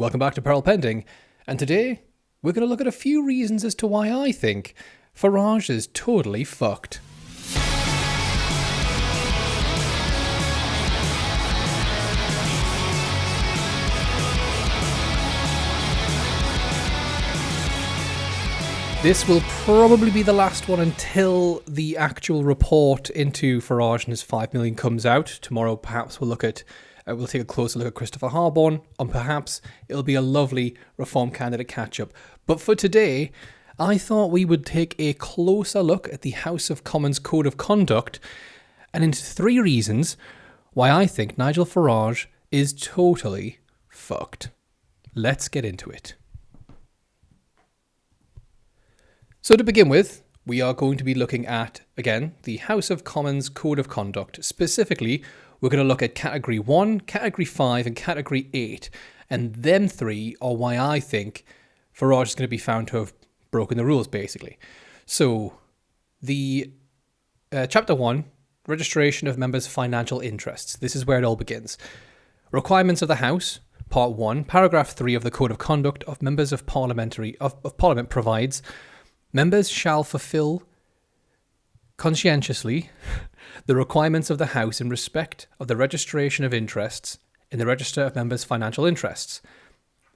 Welcome back to Peril Pending, and today we're going to look at a few reasons as to why I think Farage is totally fucked. This will probably be the last one until the actual report into Farage and his 5 million comes out. Tomorrow perhaps we'll take a closer look at Christopher Harborne, and perhaps it'll be a lovely Reform candidate catch-up. But for today, I thought we would take a closer look at the House of Commons Code of Conduct and into 3 reasons why I think Nigel Farage is totally fucked. Let's get into it. So to begin with, we are going to be looking at, again, the House of Commons Code of Conduct. Specifically, we're going to look at Category 1, Category 5 and Category 8. And them 3 are why I think Farage is going to be found to have broken the rules, basically. So, the Chapter 1, Registration of Members' Financial Interests. This is where it all begins. Requirements of the House, Part 1, Paragraph 3 of the Code of Conduct of Members of Parliament provides, members shall fulfil conscientiously the requirements of the House in respect of the registration of interests in the Register of Members' Financial Interests.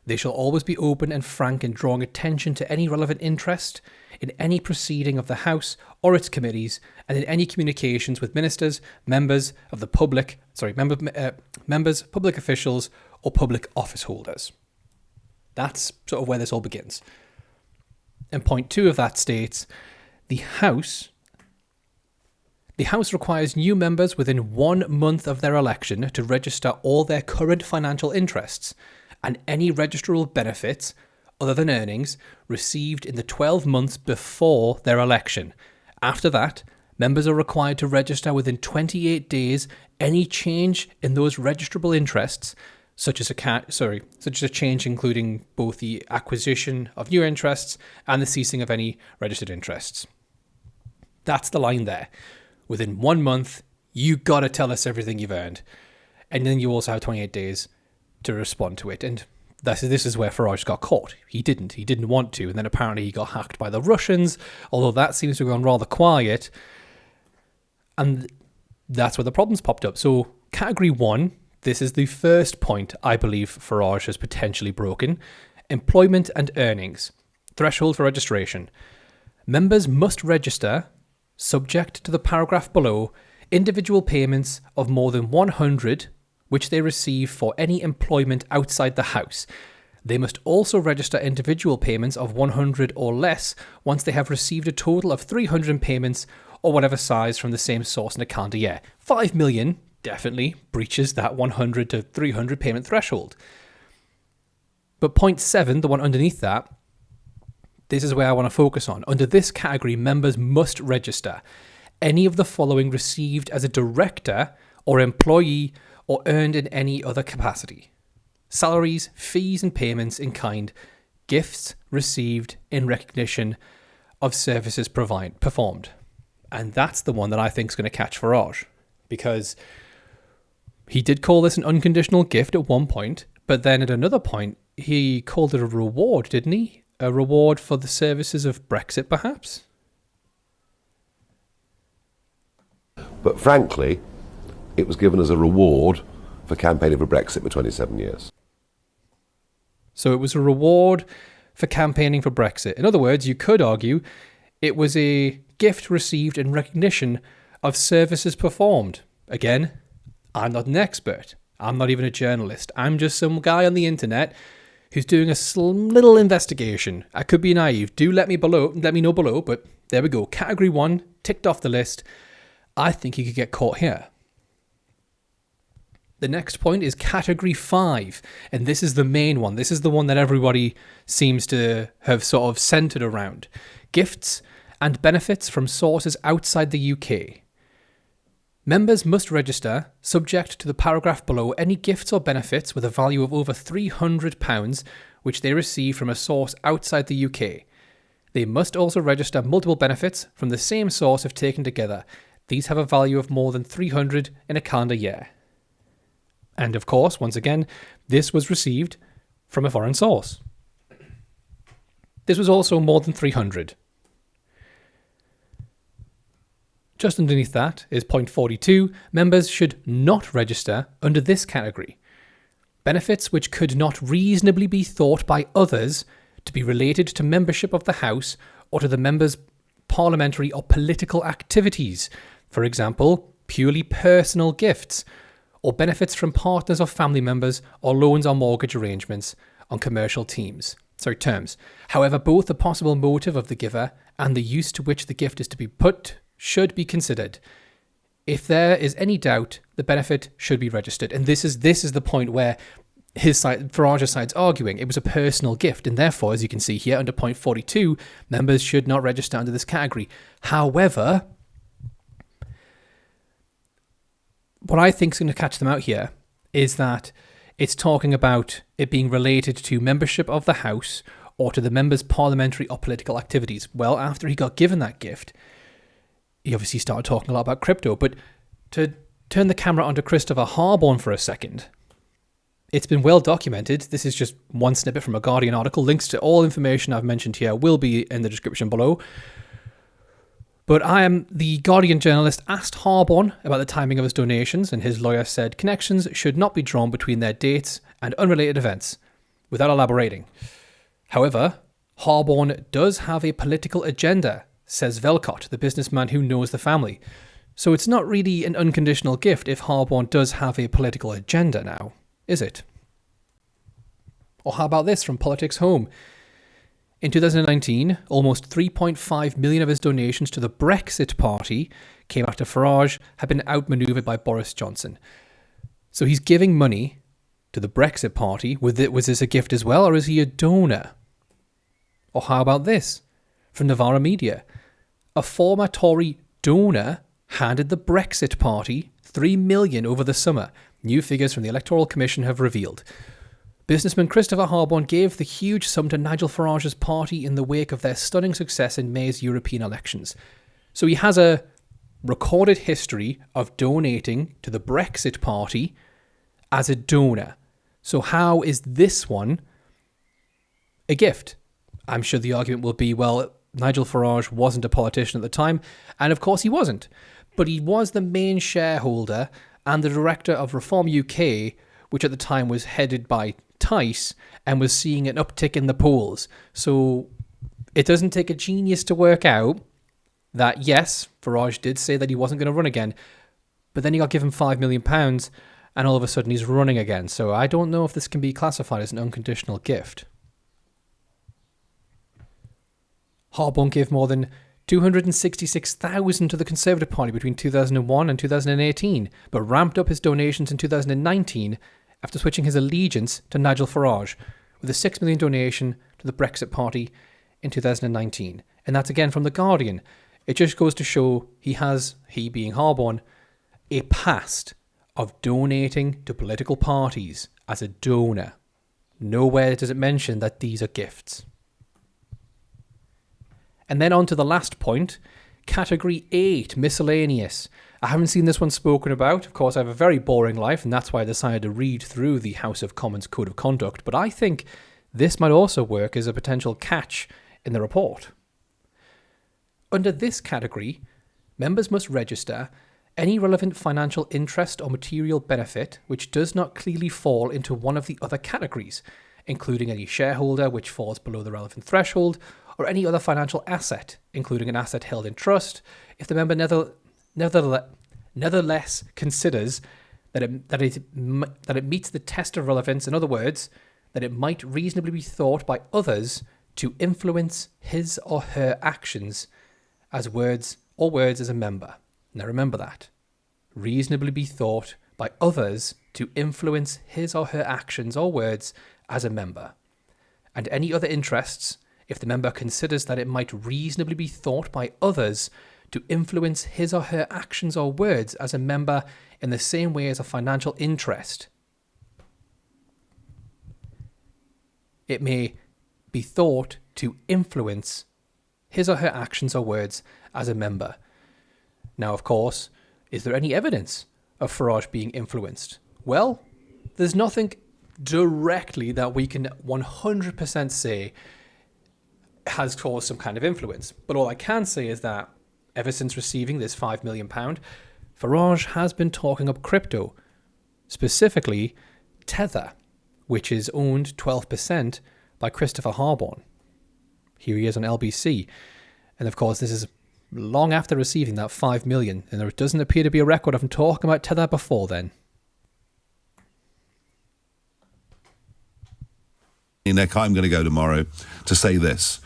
They shall always be open and frank in drawing attention to any relevant interest in any proceeding of the House or its committees, and in any communications with ministers, members of the public, members, public officials, or public office holders. That's sort of where this all begins. And point 2 of that states, the House requires new members within 1 month of their election to register all their current financial interests and any registrable benefits, other than earnings, received in the 12 months before their election. After that, members are required to register within 28 days any change in those registrable interests, such as a change including both the acquisition of new interests and the ceasing of any registered interests. That's the line there. Within 1 month, you got to tell us everything you've earned. And then you also have 28 days to respond to it. And this is where Farage got caught. He didn't want to. And then apparently he got hacked by the Russians, although that seems to have gone rather quiet. And that's where the problems popped up. So Category 1, this is the first point I believe Farage has potentially broken. Employment and earnings. Threshold for registration. Members must register, subject to the paragraph below, individual payments of more than 100 which they receive for any employment outside the House. They must also register individual payments of 100 or less once they have received a total of 300 payments or whatever size from the same source in a calendar year. 5 million definitely breaches that 100 to 300 payment threshold. But point 7, the one underneath that, this is where I want to focus on. Under this category, members must register any of the following received as a director or employee or earned in any other capacity: salaries, fees and payments in kind, gifts received in recognition of services performed. And that's the one that I think is going to catch Farage, because he did call this an unconditional gift at one point, but then at another point he called it a reward, didn't he? A reward for the services of Brexit, perhaps? But frankly, it was given as a reward for campaigning for Brexit for 27 years. So it was a reward for campaigning for Brexit. In other words, you could argue it was a gift received in recognition of services performed. Again, I'm not an expert. I'm not even a journalist. I'm just some guy on the internet who's doing a little investigation. I could be naive. Do let me know below, but there we go. Category 1, ticked off the list. I think he could get caught here. The next point is Category 5, and this is the main one. This is the one that everybody seems to have sort of centred around. Gifts and benefits from sources outside the UK. Members must register, subject to the paragraph below, any gifts or benefits with a value of over £300 which they receive from a source outside the UK. They must also register multiple benefits from the same source if taken together. These have a value of more than 300 in a calendar year. And of course, once again, this was received from a foreign source. This was also more than 300. Just underneath that is point 42. Members should not register under this category. Benefits which could not reasonably be thought by others to be related to membership of the House or to the members' parliamentary or political activities. For example, purely personal gifts, or benefits from partners or family members, or loans or mortgage arrangements on commercial terms. However, both the possible motive of the giver and the use to which the gift is to be put should be considered. If there is any doubt, the benefit should be registered. And this is the point where Farage's side's arguing it was a personal gift, and therefore, as you can see here under point 42, members should not register under this category. However, what I think is going to catch them out here is that it's talking about it being related to membership of the House or to the members' parliamentary or political activities. Well, after he got given that gift, he obviously started talking a lot about crypto. But to turn the camera onto Christopher Harborne for a second, it's been well documented. This is just one snippet from a Guardian article. Links to all information I've mentioned here will be in the description below. But the Guardian journalist asked Harborne about the timing of his donations, and his lawyer said connections should not be drawn between their dates and unrelated events, without elaborating. However, Harborne does have a political agenda, says Velcott, the businessman who knows the family. So it's not really an unconditional gift if Harborne does have a political agenda now, is it? Or how about this from Politics Home? In 2019, almost 3.5 million of his donations to the Brexit party came after Farage had been outmaneuvered by Boris Johnson. So he's giving money to the Brexit party. Was this a gift as well, or is he a donor? Or how about this from Novara Media? A former Tory donor handed the Brexit party $3 million over the summer. New figures from the Electoral Commission have revealed. Businessman Christopher Harborne gave the huge sum to Nigel Farage's party in the wake of their stunning success in May's European elections. So he has a recorded history of donating to the Brexit party as a donor. So how is this one a gift? I'm sure the argument will be, well, Nigel Farage wasn't a politician at the time, and of course he wasn't. But he was the main shareholder and the director of Reform UK, which at the time was headed by Tice and was seeing an uptick in the polls. So it doesn't take a genius to work out that, yes, Farage did say that he wasn't going to run again, but then he got given £5 million and all of a sudden he's running again. So I don't know if this can be classified as an unconditional gift. Harborne gave more than $266,000 to the Conservative Party between 2001 and 2018, but ramped up his donations in 2019 after switching his allegiance to Nigel Farage, with a $6 million donation to the Brexit Party in 2019. And that's again from The Guardian. It just goes to show he being Harborne, a past of donating to political parties as a donor. Nowhere does it mention that these are gifts. And then on to the last point, Category 8, miscellaneous. I haven't seen this one spoken about. Of course, I have a very boring life, and that's why I decided to read through the House of Commons Code of Conduct. But I think this might also work as a potential catch in the report. Under this category, members must register any relevant financial interest or material benefit which does not clearly fall into one of the other categories, including any shareholder which falls below the relevant threshold, or any other financial asset, including an asset held in trust, if the member nevertheless considers that it meets the test of relevance. In other words, that it might reasonably be thought by others to influence his or her actions as words as a member. Now remember that. Reasonably be thought by others to influence his or her actions or words as a member. And any other interests, if the member considers that it might reasonably be thought by others to influence his or her actions or words as a member in the same way as a financial interest. It may be thought to influence his or her actions or words as a member. Now, of course, is there any evidence of Farage being influenced? Well, there's nothing directly that we can 100% say has caused some kind of influence. But all I can say is that ever since receiving this £5 million, Farage has been talking up crypto, specifically Tether, which is owned 12% by Christopher Harborne. Here he is on LBC. And of course, this is long after receiving that $5 million, and there doesn't appear to be a record of him talking about Tether before then. Nick, I'm going to go tomorrow to say this.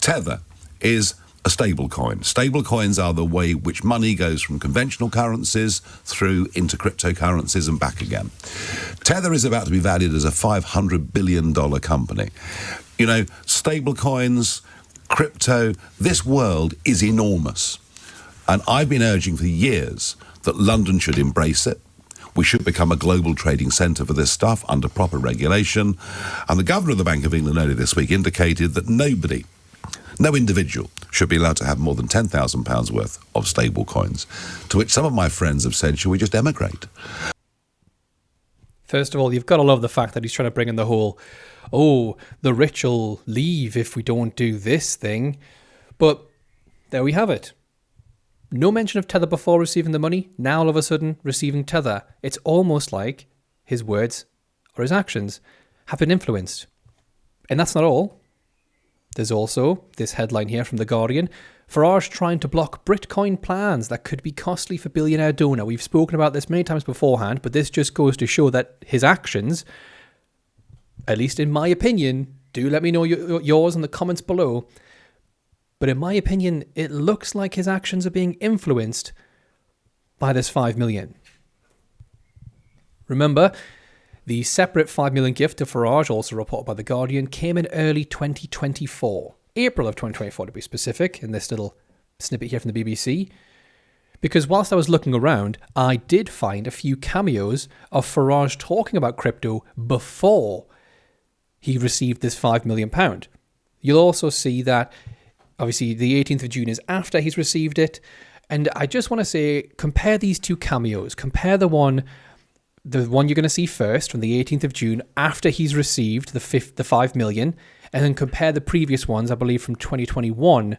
Tether is a stable coin. Stable coins are the way which money goes from conventional currencies through into cryptocurrencies and back again. Tether is about to be valued as a $500 billion company. Stable coins, crypto, this world is enormous. And I've been urging for years that London should embrace it. We should become a global trading centre for this stuff under proper regulation. And the Governor of the Bank of England earlier this week indicated that no individual should be allowed to have more than £10,000 worth of stable coins, to which some of my friends have said, should we just emigrate? First of all, you've got to love the fact that he's trying to bring in the whole, the rich will leave if we don't do this thing. But there we have it. No mention of Tether before receiving the money. Now all of a sudden receiving Tether. It's almost like his words or his actions have been influenced. And that's not all. There's also this headline here from The Guardian. Farage trying to block Bitcoin plans that could be costly for billionaire donor. We've spoken about this many times beforehand, but this just goes to show that his actions, at least in my opinion, do let me know yours in the comments below. But in my opinion, it looks like his actions are being influenced by this $5 million. Remember, the separate $5 million gift to Farage, also reported by The Guardian, came in early 2024. April of 2024 to be specific, in this little snippet here from the BBC. Because whilst I was looking around, I did find a few cameos of Farage talking about crypto before he received this £5 million. You'll also see that obviously the 18th of June is after he's received it. And I just want to say, compare these two cameos. Compare the one you're going to see first from the 18th of June after he's received the 5 million, and then compare the previous ones, I believe from 2021,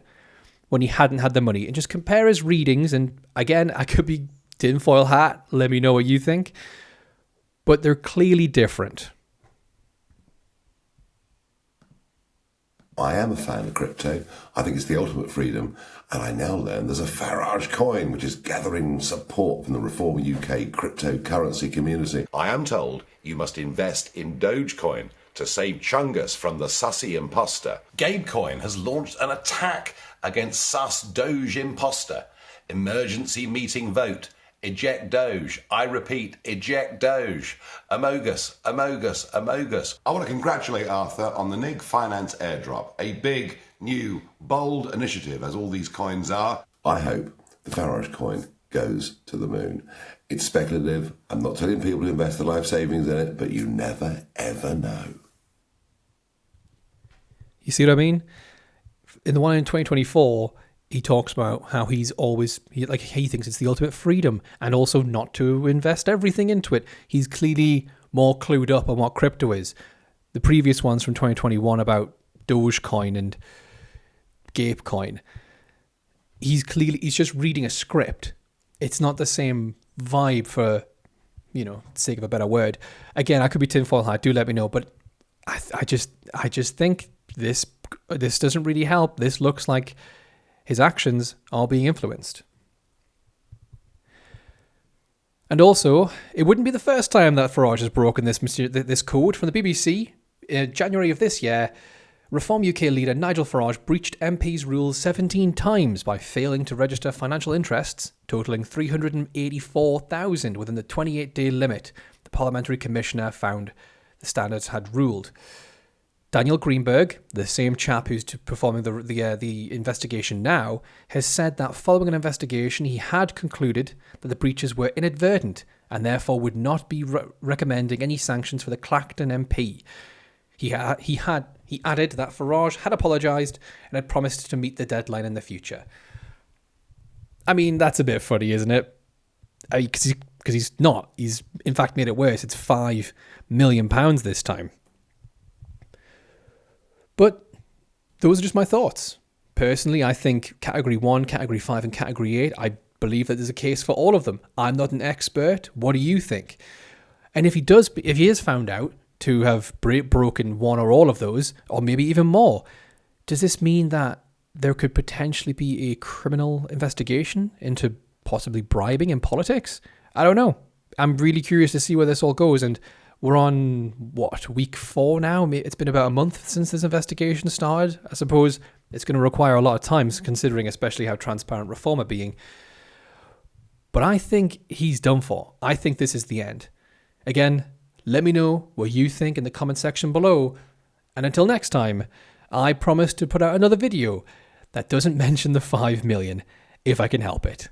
when he hadn't had the money, and just compare his readings. And again, I could be tinfoil hat. Let me know what you think. But they're clearly different. I am a fan of crypto. I think it's the ultimate freedom. And I now learn there's a Farage coin, which is gathering support from the Reform UK cryptocurrency community. I am told you must invest in Dogecoin to save Chungus from the sussy imposter. Gabecoin has launched an attack against sus Doge imposter. Emergency meeting vote. Eject Doge. I repeat, eject Doge. Amogus, Amogus, Amogus. I want to congratulate Arthur on the NIG Finance airdrop. A big, new, bold initiative, as all these coins are. I hope the Farage coin goes to the moon. It's speculative. I'm not telling people to invest their life savings in it, but you never, ever know. You see what I mean? In the one in 2024... he talks about how he thinks it's the ultimate freedom, and also not to invest everything into it. He's clearly more clued up on what crypto is. The previous ones from 2021 about Dogecoin and Gabecoin, he's just reading a script. It's not the same vibe, for sake of a better word. Again, I could be tinfoil hat. Do let me know, but I just think this doesn't really help. This looks like his actions are being influenced. And also, it wouldn't be the first time that Farage has broken this code. From the BBC, in January of this year, Reform UK leader Nigel Farage breached MP's rules 17 times by failing to register financial interests, totalling 384,000 within the 28-day limit the parliamentary commissioner found the standards had ruled. Daniel Greenberg, the same chap who's performing the investigation now, has said that following an investigation, he had concluded that the breaches were inadvertent and therefore would not be recommending any sanctions for the Clacton MP. He added that Farage had apologised and had promised to meet the deadline in the future. I mean, that's a bit funny, isn't it? Because because he's not. He's in fact made it worse. It's £5 million this time. But those are just my thoughts. Personally, I think Category 1, Category 5 and Category 8, I believe that there's a case for all of them. I'm not an expert. What do you think? And if he is found out to have broken one or all of those, or maybe even more, does this mean that there could potentially be a criminal investigation into possibly bribing in politics? I don't know. I'm really curious to see where this all goes. And we're on, week 4 now? It's been about a month since this investigation started. I suppose it's going to require a lot of time, considering especially how transparent Reform are being. But I think he's done for. I think this is the end. Again, let me know what you think in the comment section below. And until next time, I promise to put out another video that doesn't mention the 5 million if I can help it.